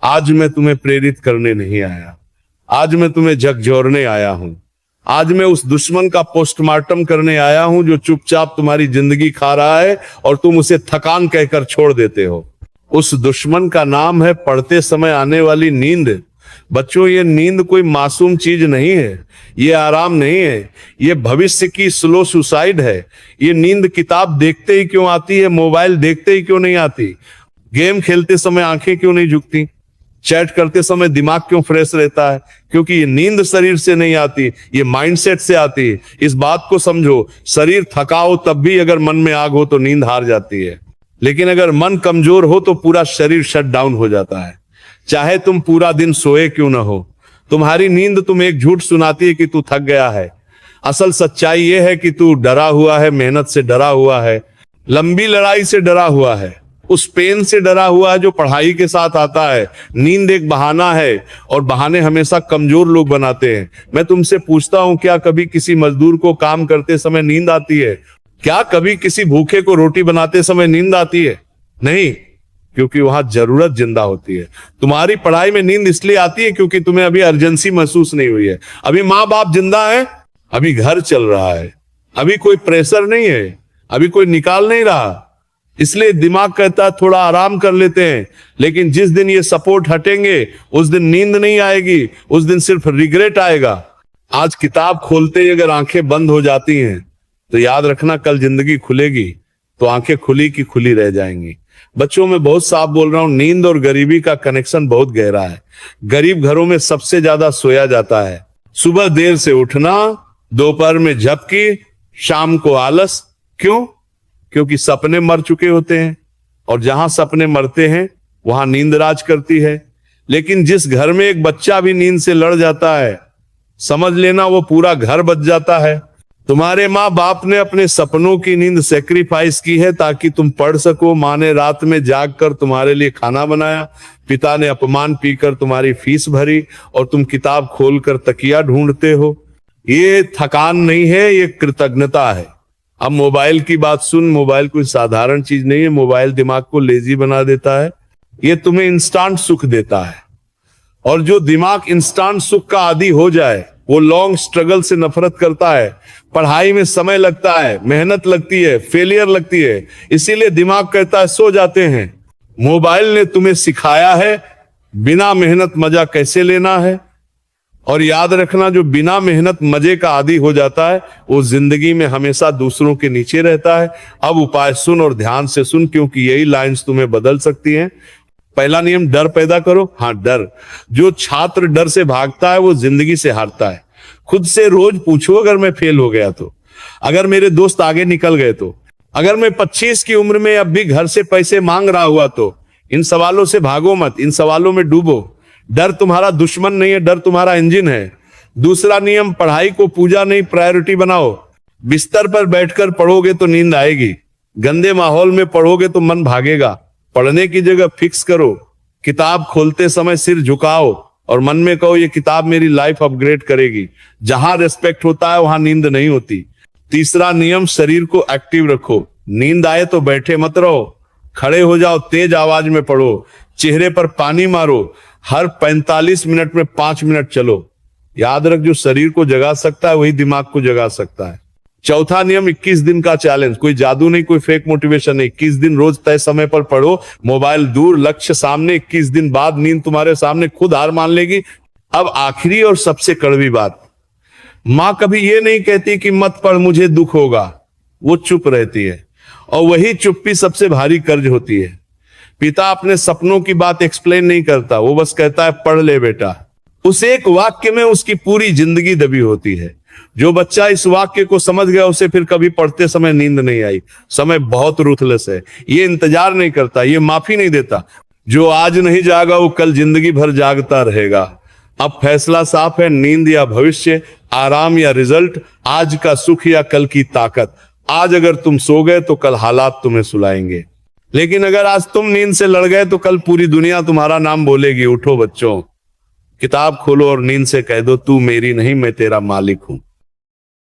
आज मैं तुम्हें प्रेरित करने नहीं आया, आज मैं तुम्हें झकझोरने आया हूं। आज मैं उस दुश्मन का पोस्टमार्टम करने आया हूं जो चुपचाप तुम्हारी जिंदगी खा रहा है और तुम उसे थकान कहकर छोड़ देते हो। उस दुश्मन का नाम है पढ़ते समय आने वाली नींद। बच्चों, ये नींद कोई मासूम चीज नहीं है, ये आराम नहीं है, ये भविष्य की स्लो सुसाइड है। ये नींद किताब देखते ही क्यों आती है, मोबाइल देखते ही क्यों नहीं आती, गेम खेलते समय आंखें क्यों नहीं झुकती, चैट करते समय दिमाग क्यों फ्रेश रहता है? क्योंकि ये नींद शरीर से नहीं आती, ये माइंडसेट से आती है। इस बात को समझो, शरीर थका हो तब भी अगर मन में आग हो तो नींद हार जाती है, लेकिन अगर मन कमजोर हो तो पूरा शरीर शट डाउन हो जाता है। चाहे तुम पूरा दिन सोए क्यों ना हो, तुम्हारी नींद तुम्हें एक झूठ सुनाती है कि तू थक गया है। असल सच्चाई यह है कि तू डरा हुआ है, मेहनत से डरा हुआ है, लंबी लड़ाई से डरा हुआ है, उस पेन से डरा हुआ है जो पढ़ाई के साथ आता है। नींद एक बहाना है और बहाने हमेशा कमजोर लोग बनाते हैं। मैं तुमसे पूछता हूं, क्या कभी किसी मजदूर को काम करते समय नींद आती है? क्या कभी किसी भूखे को रोटी बनाते समय नींद आती है? नहीं, क्योंकि वहां जरूरत जिंदा होती है। तुम्हारी पढ़ाई में नींद इसलिए आती है क्योंकि तुम्हें अभी अर्जेंसी महसूस नहीं हुई है। अभी माँ बाप जिंदा है, अभी घर चल रहा है, अभी कोई प्रेशर नहीं है, अभी कोई निकाल नहीं रहा, इसलिए दिमाग कहता है थोड़ा आराम कर लेते हैं। लेकिन जिस दिन ये सपोर्ट हटेंगे उस दिन नींद नहीं आएगी, उस दिन सिर्फ रिग्रेट आएगा। आज किताब खोलते ही अगर आंखें बंद हो जाती हैं तो याद रखना कल जिंदगी खुलेगी तो आंखें खुली की खुली रह जाएंगी। बच्चों, में बहुत साफ बोल रहा हूं, नींद और गरीबी का कनेक्शन बहुत गहरा है। गरीब घरों में सबसे ज्यादा सोया जाता है। सुबह देर से उठना, दोपहर में झपकी, शाम को आलस। क्यों? क्योंकि सपने मर चुके होते हैं और जहां सपने मरते हैं वहां नींद राज करती है। लेकिन जिस घर में एक बच्चा भी नींद से लड़ जाता है, समझ लेना वो पूरा घर बच जाता है। तुम्हारे माँ बाप ने अपने सपनों की नींद सेक्रीफाइस की है ताकि तुम पढ़ सको। माँ ने रात में जाग कर तुम्हारे लिए खाना बनाया, पिता ने अपमान पीकर तुम्हारी फीस भरी और तुम किताब खोलकर तकिया ढूंढते हो। ये थकान नहीं है, ये कृतज्ञता है। अब मोबाइल की बात सुन, मोबाइल कोई साधारण चीज नहीं है। मोबाइल दिमाग को लेजी बना देता है, ये तुम्हें इंस्टेंट सुख देता है। और जो दिमाग इंस्टेंट सुख का आदी हो जाए वो लॉन्ग स्ट्रगल से नफरत करता है। पढ़ाई में समय लगता है, मेहनत लगती है, फेलियर लगती है, इसीलिए दिमाग कहता है सो जाते हैं। मोबाइल ने तुम्हें सिखाया है बिना मेहनत मजा कैसे लेना है। और याद रखना, जो बिना मेहनत मजे का आदी हो जाता है वो जिंदगी में हमेशा दूसरों के नीचे रहता है। अब उपाय सुन और ध्यान से सुन, क्योंकि यही लाइंस तुम्हें बदल सकती हैं। पहला नियम, डर पैदा करो। हाँ, डर। जो छात्र डर से भागता है वो जिंदगी से हारता है। खुद से रोज पूछो, अगर मैं फेल हो गया तो, अगर मेरे दोस्त आगे निकल गए तो, अगर मैं 25 की उम्र में अब भी घर से पैसे मांग रहा हुआ तो। इन सवालों से भागो मत, इन सवालों में डूबो। डर तुम्हारा दुश्मन नहीं है, डर तुम्हारा इंजन है। दूसरा नियम, पढ़ाई को पूजा नहीं प्रायोरिटी बनाओ। बिस्तर पर बैठकर पढ़ोगे तो नींद आएगी, गंदे माहौल में पढ़ोगे तो मन भागेगा। पढ़ने की जगह फिक्स करो, किताब खोलते समय सिर झुकाओ और मन में कहो ये किताब मेरी लाइफ अपग्रेड करेगी। जहां रिस्पेक्ट होता है वहां नींद नहीं होती। तीसरा नियम, शरीर को एक्टिव रखो। नींद आए तो बैठे मत रहो, खड़े हो जाओ, तेज आवाज में पढ़ो, चेहरे पर पानी मारो, हर 45 मिनट में 5 मिनट चलो। याद रख, जो शरीर को जगा सकता है वही दिमाग को जगा सकता है। चौथा नियम, 21 दिन का चैलेंज। कोई जादू नहीं, कोई फेक मोटिवेशन नहीं। 21 दिन रोज तय समय पर पढ़ो, मोबाइल दूर, लक्ष्य सामने। 21 दिन बाद नींद तुम्हारे सामने खुद हार मान लेगी। अब आखिरी और सबसे कड़वी बात, माँ कभी ये नहीं कहती कि मत पढ़ मुझे दुख होगा, वो चुप रहती है और वही चुप्पी सबसे भारी कर्ज होती है। पिता अपने सपनों की बात एक्सप्लेन नहीं करता, वो बस कहता है पढ़ ले बेटा। उस एक वाक्य में उसकी पूरी जिंदगी दबी होती है। जो बच्चा इस वाक्य को समझ गया उसे फिर कभी पढ़ते समय नींद नहीं आई। समय बहुत रूथलेस है, ये इंतजार नहीं करता, ये माफी नहीं देता। जो आज नहीं जागा वो कल जिंदगी भर जागता रहेगा। अब फैसला साफ है, नींद या भविष्य, आराम या रिजल्ट, आज का सुख या कल की ताकत। आज अगर तुम सो गए तो कल हालात तुम्हें सुलाएंगे, लेकिन अगर आज तुम नींद से लड़ गए तो कल पूरी दुनिया तुम्हारा नाम बोलेगी। उठो बच्चों, किताब खोलो और नींद से कह दो तू मेरी नहीं, मैं तेरा मालिक हूं।